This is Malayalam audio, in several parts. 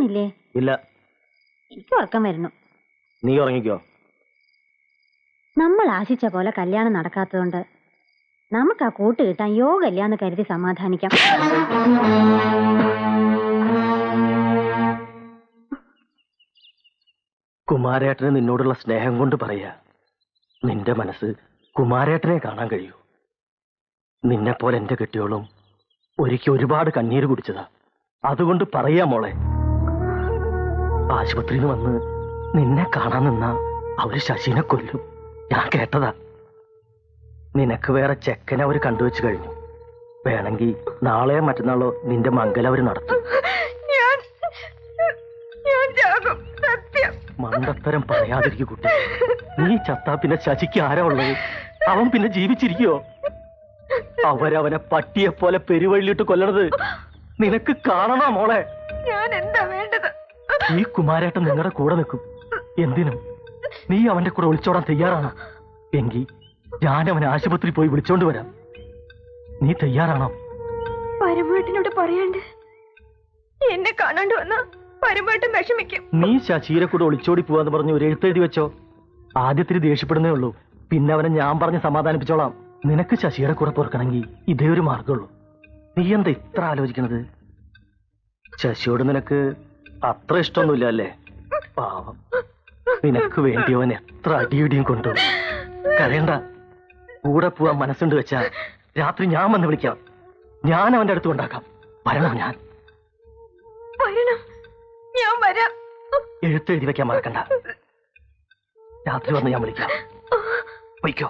ഉറങ്ങുന്നില്ലേ? ഇല്ല. എനിക്ക് ഉറക്കം വരുന്നു. നീ ഉറങ്ങിക്കോ. നമ്മൾ ആശിച്ച പോലെ കല്യാണം നടക്കാത്തതുകൊണ്ട് നമുക്ക് ആ കൂട്ട് കിട്ടാൻ യോഗമില്ല എന്ന് കരുതി സമാധാനിക്കാം. കുമാരേട്ടന് നിന്നോടുള്ള സ്നേഹം കൊണ്ട് പറയാ, നിന്റെ മനസ്സ് കുമാരേട്ടനെ കാണാൻ കഴിയൂ. നിന്നെപ്പോലെ എന്റെ കെട്ടിയോളും ഒരിക്കൽ ഒരുപാട് കണ്ണീര് കുടിച്ചതാ. അതുകൊണ്ട് പറയാ മോളെ, ആശുപത്രിയിൽ നിന്ന് വന്ന് നിന്നെ കാണാൻ നിന്ന അവര് ശശിനെ കൊല്ലും. ഞാൻ കേട്ടതാ. നിനക്ക് വേറെ ചെക്കനെ അവര് കണ്ടുവെച്ച് കഴിഞ്ഞു. വേണമെങ്കിൽ നാളെയോ മറ്റന്നാളോ നിന്റെ മംഗലം അവര് നടത്തും. മണ്ടത്തരം പറയാതിരിക്കു കുട്ടി. നീ ചത്താ പിന്നെ ശശിക്ക് ആരാ ഉള്ളത്? അവൻ പിന്നെ ജീവിച്ചിരിക്കോ? അവരവനെ പട്ടിയെ പോലെ പെരുവഴിയിട്ട് കൊല്ലണത് നിനക്ക് കാണണോ മോളെ? ഞാൻ എന്താ വേണ്ടത്? ഈ കുമാരേട്ടൻ നിങ്ങളുടെ കൂടെ നിൽക്കും. എന്തിനും നീ അവന്റെ കൂടെ ഒളിച്ചോടാൻ തയ്യാറാണോ? എങ്കിൽ ഞാൻ അവനെ ആശുപത്രി പോയി വിളിച്ചോണ്ട് വരാം. നീ തയ്യാറാണോ? പരമേട്ടനോട് പറയാണ്ട് എന്നെ കാണാണ്ട് വന്ന പരമേട്ടൻ വിഷമിക്കും. നീ ശശിയെ കൂടെ ഒളിച്ചോടി പോവാന്ന് പറഞ്ഞ് ഒരു എഴുത്തെഴുതി വെച്ചോ. ആദ്യത്തിന് ദേഷ്യപ്പെടുന്നേ ഉള്ളൂ, പിന്നെ അവനെ ഞാൻ പറഞ്ഞ് സമാധാനിപ്പിച്ചോളാം. നിനക്ക് ശശിയുടെ കൂടെ പൊറുക്കണമെങ്കിൽ ഇതേ ഒരു മാർഗമുള്ളൂ. നീ എന്താ ഇത്ര ആലോചിക്കണത്? ശശിയോട് നിനക്ക് അത്ര ഇഷ്ടമൊന്നുമില്ല അല്ലേ? പാവം, നിനക്ക് വേണ്ടി അവൻ എത്ര അടിയിടിയും കൊണ്ടുപോകും. കരയണ്ട, കൂടെ പോവാൻ മനസ്സുണ്ട് വെച്ചാ രാത്രി ഞാൻ വന്ന് വിളിക്കാം. ഞാൻ അവന്റെ അടുത്ത് കൊണ്ടാക്കാം. വരണം. ഞാൻ വരാം. എഴുത്തെഴുതി വെക്കാൻ മറക്കണ്ട. രാത്രി വന്ന് ഞാൻ വിളിക്കാം. വയ്ക്കോ.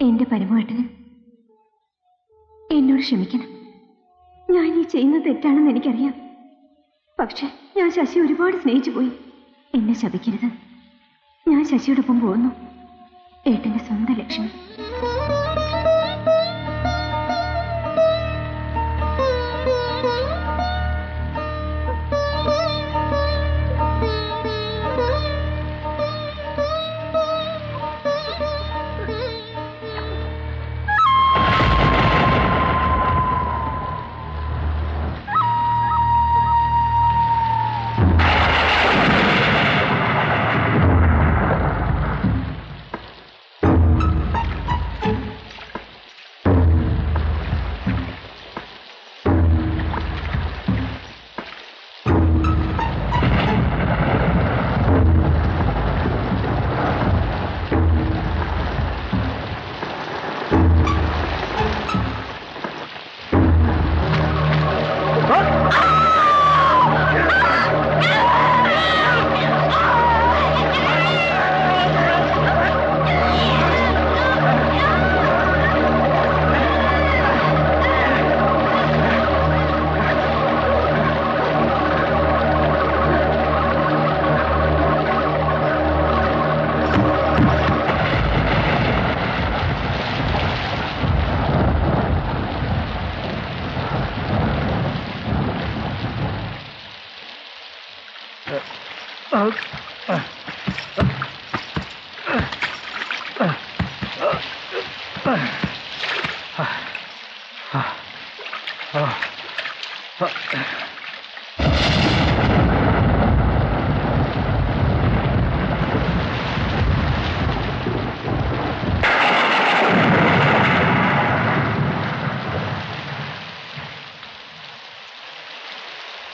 എന്റെ പരമേട്ടന് എന്നോട് ക്ഷമിക്കണം. ഞാൻ ഈ ചെയ്യുന്നത് തെറ്റാണെന്ന് എനിക്കറിയാം. പക്ഷെ ഞാൻ ശശി ഒരുപാട് സ്നേഹിച്ചു പോയി. എന്നെ ശപിക്കരുത്. ഞാൻ ശശിയോടൊപ്പം പോകുന്നു. ഏട്ടന്റെ സ്വന്തം ലക്ഷ്മി.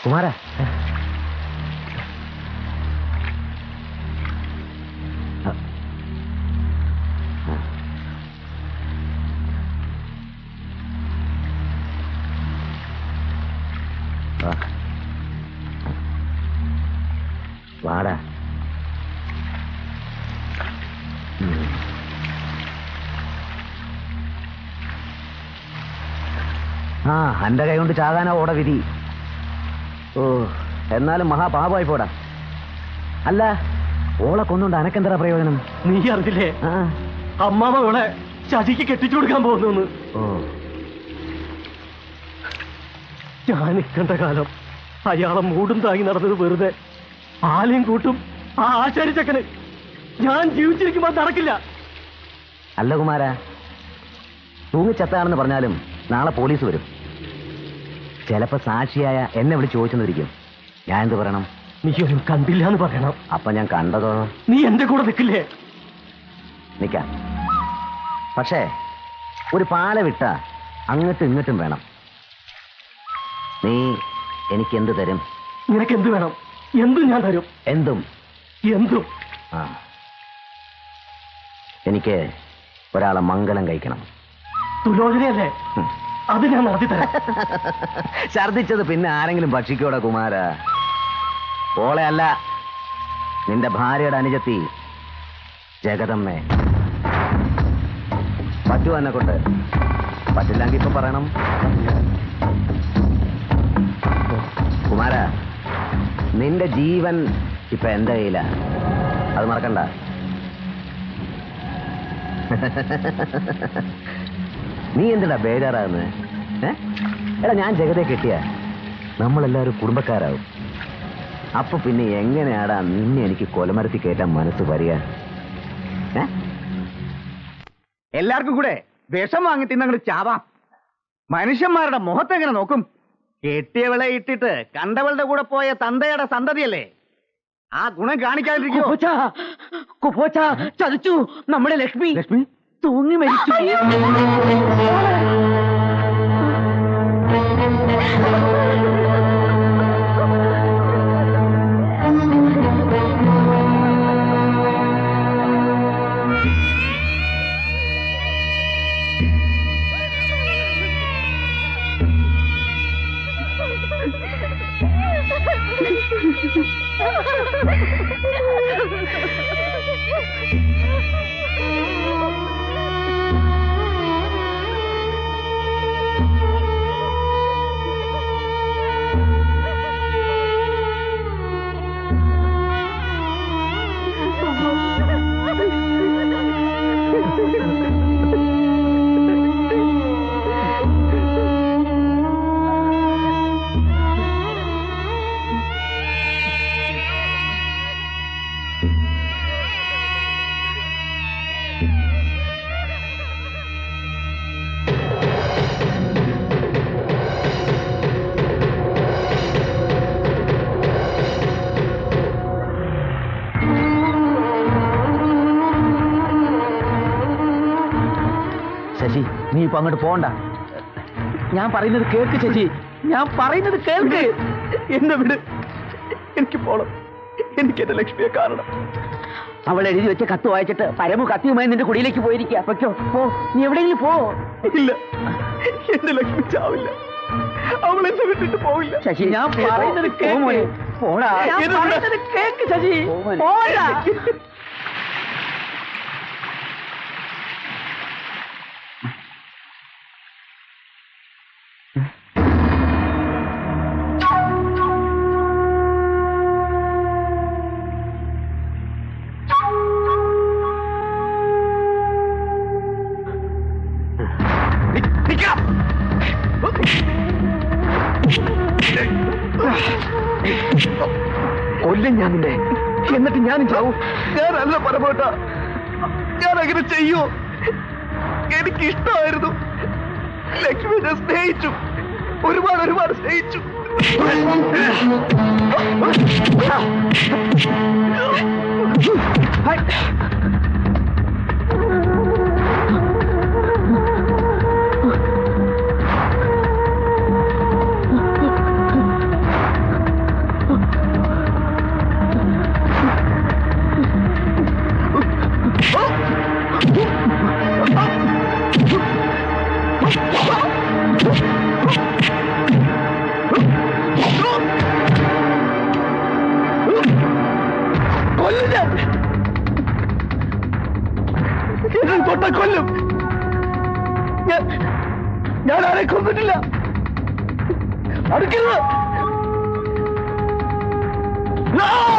കുമാര, വാടാ. എന്റെ കൈ കൊണ്ട് ചാകാനാ ഓടെ വിധി. ഓ, എന്നാലും മഹാപാപമായി പോടാ. അല്ല, ഓളെ കൊന്നുകൊണ്ട് അനക്കെന്താ പ്രയോജനം? നീ അറിഞ്ഞില്ലേ അമ്മാമ ഓളെ ശശിക്ക് കെട്ടിച്ചു കൊടുക്കാൻ പോകുന്നു. ഓ, ഞാൻ നിൽക്കേണ്ട കാലം അയാളെ മൂടും താങ്ങി നടന്നത് വെറുതെ. ആലയും കൂട്ടും ആ ആശാരി ചക്കന് ഞാൻ ജീവിച്ചിരിക്കുമ്പോൾ നടക്കില്ല. അല്ല കുമാര, തൂങ്ങിച്ചത്താണെന്ന് പറഞ്ഞാലും നാളെ പോലീസ് വരും. ചിലപ്പോ സാക്ഷിയായ എന്നെ വിളിച്ച് ചോദിച്ചെന്നിരിക്കും. ഞാൻ എന്ത് പറയണം? നീ ഒന്നും കണ്ടില്ല എന്ന് പറയണം. അപ്പൊ ഞാൻ കണ്ടതോ? നീ എന്റെ കൂടെ നിൽക്കില്ലേ? നിൽക്കാം. പക്ഷേ ഒരു പാല വിട്ട അങ്ങോട്ടും ഇങ്ങോട്ടും വേണം. നീ എനിക്ക് എന്ത് തരും? നിനക്ക് എന്ത് വേണം? എന്തും ഞാൻ തരും. എന്തും? എന്തും. ആ, എനിക്ക് ഒരാളെ മംഗലം കഴിക്കണം. തുലോചനയല്ലേ? അത് ഞാൻ നടത്തി തരാം. ഛർദിച്ചത് പിന്നെ ആരെങ്കിലും ഭക്ഷിക്കോടെ കുമാര? ഓളെ അല്ല, നിന്റെ ഭാര്യയുടെ അനുജത്തി ജഗദമ്മേ. പറ്റുമോ എന്നെ കൊണ്ട്? പറ്റില്ലെങ്കിൽ ഇപ്പൊ പറയണം. കുമാര, നിന്റെ ജീവൻ ഇപ്പൊ എന്റെ കയ്യില, അത് മറക്കണ്ട. നീ എന്തിനാ ബേജാറാകുന്നത്? എടാ, ഞാൻ ജഗതെ കെട്ടിയ നമ്മളെല്ലാവരും കുടുംബക്കാരാവും. അപ്പൊ പിന്നെ എങ്ങനെയാടാ നിന്നെ എനിക്ക് കൊലമരത്തി കയറ്റാൻ മനസ്സ് വരിക? എല്ലാവർക്കും കൂടെ വിഷം വാങ്ങി തിന്നങ്ങോട്ട് ചാവാം. മനുഷ്യന്മാരുടെ മുഖത്തെങ്ങനെ നോക്കും? കെട്ടിയവളെ ഇട്ടിട്ട് കണ്ടവളുടെ കൂടെ പോയ തന്തയുടെ സന്തതിയല്ലേ? ആ ഗുണം കാണിക്കാതിരിക്കുമോ? ചതിച്ചു. നമ്മുടെ ലക്ഷ്മി ലക്ഷ്മി തൂങ്ങി മരിച്ചു. ശശി, നീ ഇപ്പൊ അങ്ങോട്ട് പോണ്ട. ഞാൻ പറയുന്നത് കേൾക്ക് ശശി, ഞാൻ പറയുന്നത് കേൾക്ക്. എന്നെ വിട്, എനിക്ക് പോണം. എനിക്ക് എന്റെ ലക്ഷ്മിയെ കാണണം. അവൾ എഴുതി വെച്ച കത്ത് വായിച്ചിട്ട് പരമു കത്തിയുമായി നിന്റെ കുടിയിലേക്ക് പോയിരിക്കുക. പൊയ്ക്കോ, പോ, നീ എവിടെയെങ്കിലും പോ. ഇല്ല, എന്റെ ലക്ഷ്മി ചാവില്ല. അവൾ എന്നെ വിട്ടിട്ട് പോവില്ല. ശശി, ഞാൻ പറയുന്നത് കേൾക്ക്. പോടാ. ഞാൻ പറയുന്നത് കേൾക്ക് ശശി. പോടാ. കൊല്ലും ഞാൻ നിന്നെ, എന്നിട്ട് ഞാനും ചാവും. ഞാനല്ല പരമോട്ട, ഞാൻ അങ്ങനെ ചെയ്യൂ. എനിക്കിഷ്ടമായിരുന്നു. ലക്ഷ്മി ഞാൻ സ്നേഹിച്ചു, ഒരുപാട് സ്നേഹിച്ചു. തൊട്ട കൊല്ലും. ഞാൻ ആരെ കൊന്നിട്ടില്ല. അടുക്കരുത്. No!